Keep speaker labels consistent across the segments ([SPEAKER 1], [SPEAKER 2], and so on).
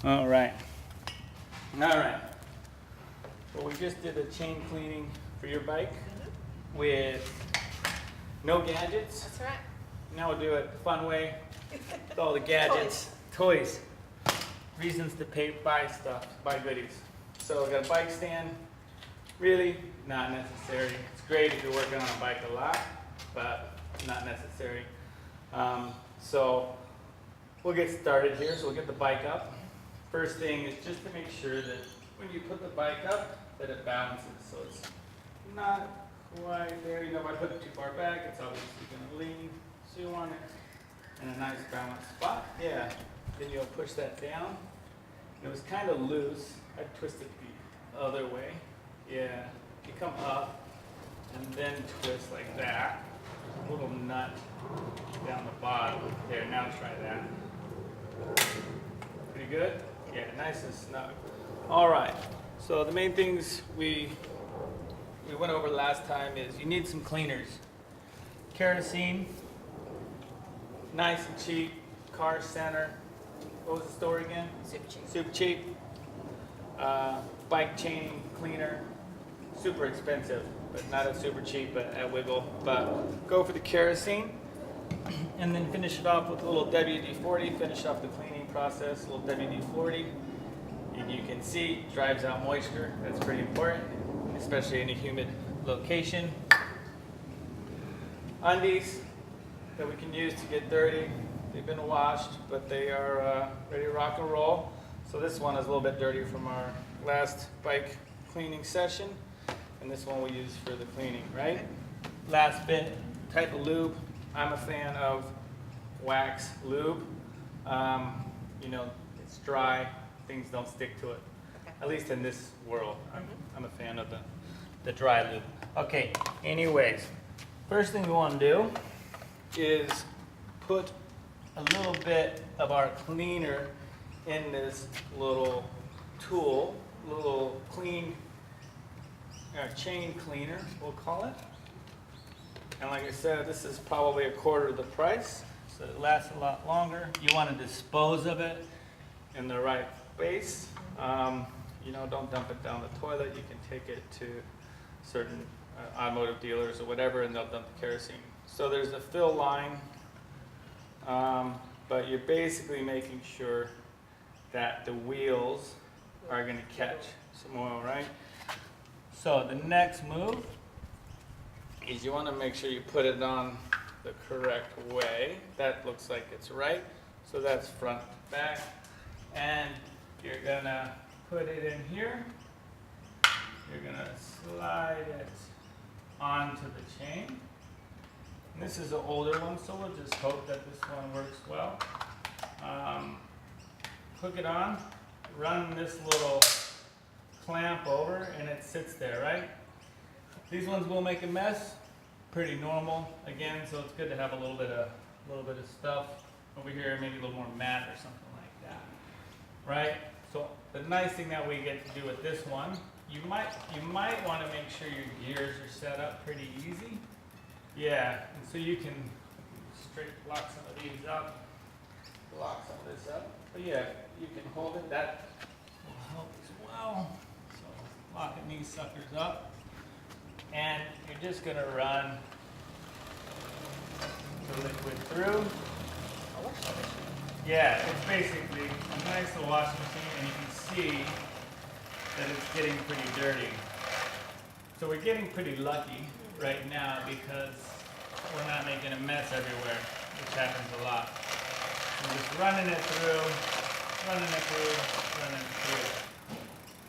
[SPEAKER 1] All right. All right. Well, we just did a chain cleaning for your bike with no gadgets.
[SPEAKER 2] That's right.
[SPEAKER 1] Now we'll do it the fun way with all the gadgets, toys, reasons to buy stuff, buy goodies. So we got a bike stand. Really not necessary. It's great if you're working on a bike a lot, but not necessary. So we'll get started here. So we'll get the bike up. First thing is just to make sure that when you put the bike up, that it balances. So it's not quite there. You know, if I put it too far back, it's obviously going to lean. So you want it in a nice balanced spot. Yeah. Then you'll push that down. And it was kind of loose. I twist it the other way. Yeah. You come up and then twist like that. A little nut down the bottom. There, now try that. Pretty good? Yeah, nice and snug. All right. So the main things we went over last time is you need some cleaners. Kerosene, nice and cheap. Car Center. What was the store again?
[SPEAKER 2] Super cheap.
[SPEAKER 1] Super cheap. Bike chain cleaner. Super expensive, but not as super cheap, but at Wiggle. But go for the kerosene, and then finish it off with a little WD-40. Finish off the cleaning process, a little WD-40. And you can see it drives out moisture. That's pretty important, especially in a humid location. Undies that we can use to get dirty. They've been washed, but they are ready to rock and roll. So this one is a little bit dirty from our last bike cleaning session. And this one we use for the cleaning, right? Last bit, type of lube. I'm a fan of wax lube. You know, it's dry, things don't stick to it.
[SPEAKER 2] Okay.
[SPEAKER 1] At least in this world, I'm a fan of the dry lube. Okay, anyways, first thing we want to do is put a little bit of our cleaner in this little tool, little clean chain cleaner, we'll call it. And like I said, this is probably a quarter of the price, so it lasts a lot longer. You want to dispose of it in the right place. You know, don't dump it down the toilet. You can take it to certain automotive dealers or whatever, and they'll dump the kerosene. So there's a fill line, but you're basically making sure that the wheels are going to catch some oil, right? So the next move is you want to make sure you put it on the correct way. That looks like it's right. So that's front to back. And you're going to put it in here. You're going to slide it onto the chain. And this is an older one, so we'll just hope that this one works well. Hook it on, run this little clamp over, and it sits there, right? These ones will make a mess, pretty normal again, so it's good to have a little bit of stuff over here, maybe a little more mat or something like that, right? So the nice thing that we get to do with this one, you might want to make sure your gears are set up pretty easy. Yeah, and so you can straight lock some of these up, lock some of this up. But yeah, you can hold it. That will help as well. So locking these suckers up, and you're just gonna run the liquid through. Yeah, it's basically a nice little washing machine, and you can see that it's getting pretty dirty. So we're getting pretty lucky right now because we're not making a mess everywhere, which happens a lot. I'm just running it through.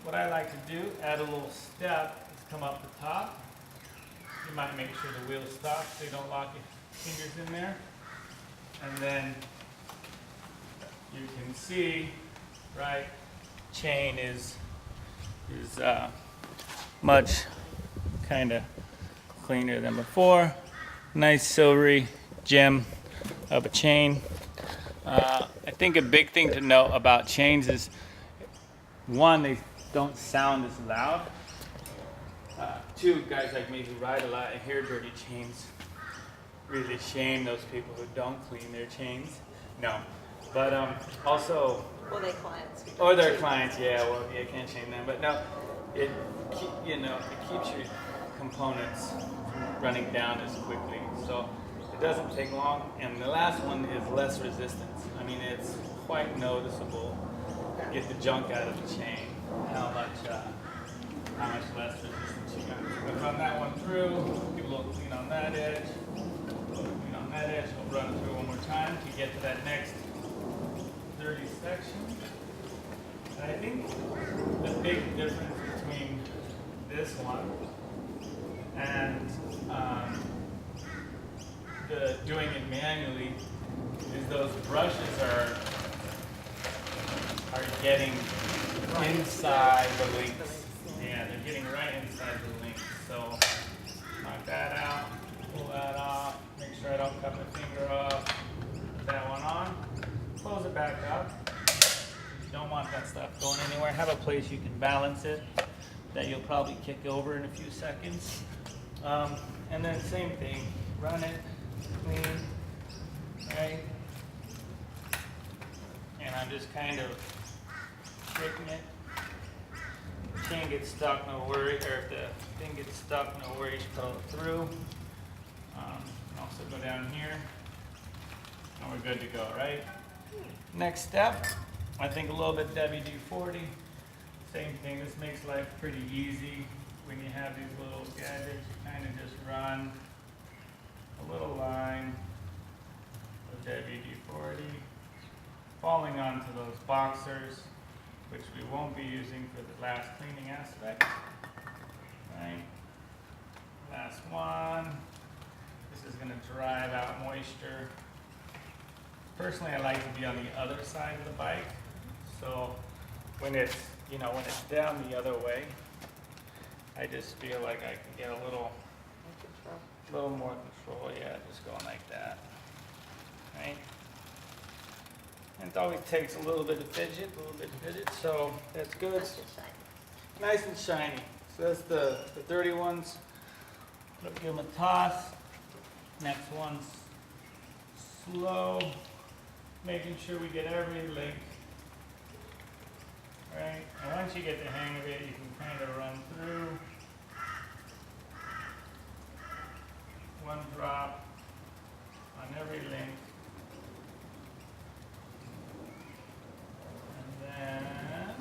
[SPEAKER 1] What I like to do, add a little step, is come up the top. You might make sure the wheels stop so you don't lock your fingers in there. And then you can see, right, chain is much kind of cleaner than before. Nice silvery gem of a chain. I think a big thing to know about chains is, one, they don't sound as loud. Two, guys like me who ride a lot and hear dirty chains really shame those people who don't clean their chains. No, but also
[SPEAKER 2] Well, they clients.
[SPEAKER 1] Or their clients, yeah. Well, you can't change them, but no, it it keeps your components from running down as quickly. So it doesn't take long, and the last one is less resistance. I mean, it's quite noticeable. Get the junk out of the chain. How much less resistance you got. We'll run that one through. Get a little clean on that edge. A little clean on that edge. We'll run it through one more time to get to that next dirty section. And I think the big difference between this one and the doing it manually is those brushes are getting inside the links. Yeah, they're getting right inside the links. So knock that out, pull that off, make sure I don't cut my finger off. Put that one on, close it back up. You don't want that stuff going anywhere. Have a place you can balance it that you'll probably kick over in a few seconds. And then same thing, run it, clean, right? And I'm just kind of shaking it. If the chain gets stuck, no worry, or if the thing gets stuck, no worries, pull it through. Also go down here, and we're good to go, right? Next step, I think a little bit WD-40. Same thing, this makes life pretty easy. When you have these little gadgets, you kind of just run a little line of WD-40, falling onto those boxers, which we won't be using for the last cleaning aspect. Right? Last one. This is going to drive out moisture. Personally, I like to be on the other side of the bike, so when it's down the other way, I just feel like I can get a little more control. Yeah, just going like that, right? And it always takes a little bit of fidget, so that's good.
[SPEAKER 2] That's just shiny.
[SPEAKER 1] Nice and shiny. So that's the dirty ones. Give them a toss. Next one's slow, making sure we get every link. Right? And once you get the hang of it, you can kind of run through. One drop on every link. And then,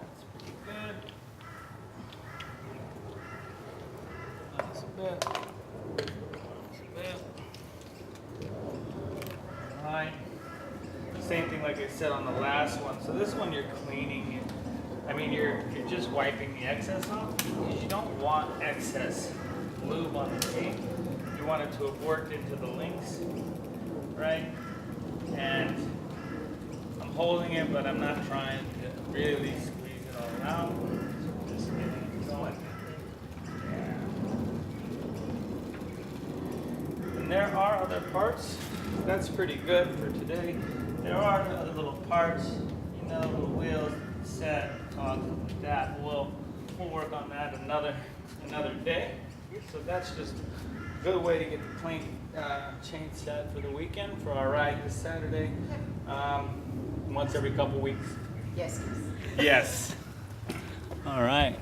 [SPEAKER 1] that's pretty good. That's a bit. Alright. Same thing like I said on the last one. So this one you're cleaning. I mean, you're just wiping the excess off because you don't want excess lube on the tape. You want it to have worked into the links, right? And I'm holding it, but I'm not trying to really squeeze it all out. So just getting it going. Yeah. And there are other parts. That's pretty good for today. There are other little parts, little wheels, set, cogs, like that. We'll work on that another day. So that's just a good way to get the chain set for the weekend for our ride this Saturday. Once every couple weeks.
[SPEAKER 2] Yes.
[SPEAKER 1] Yes. All right.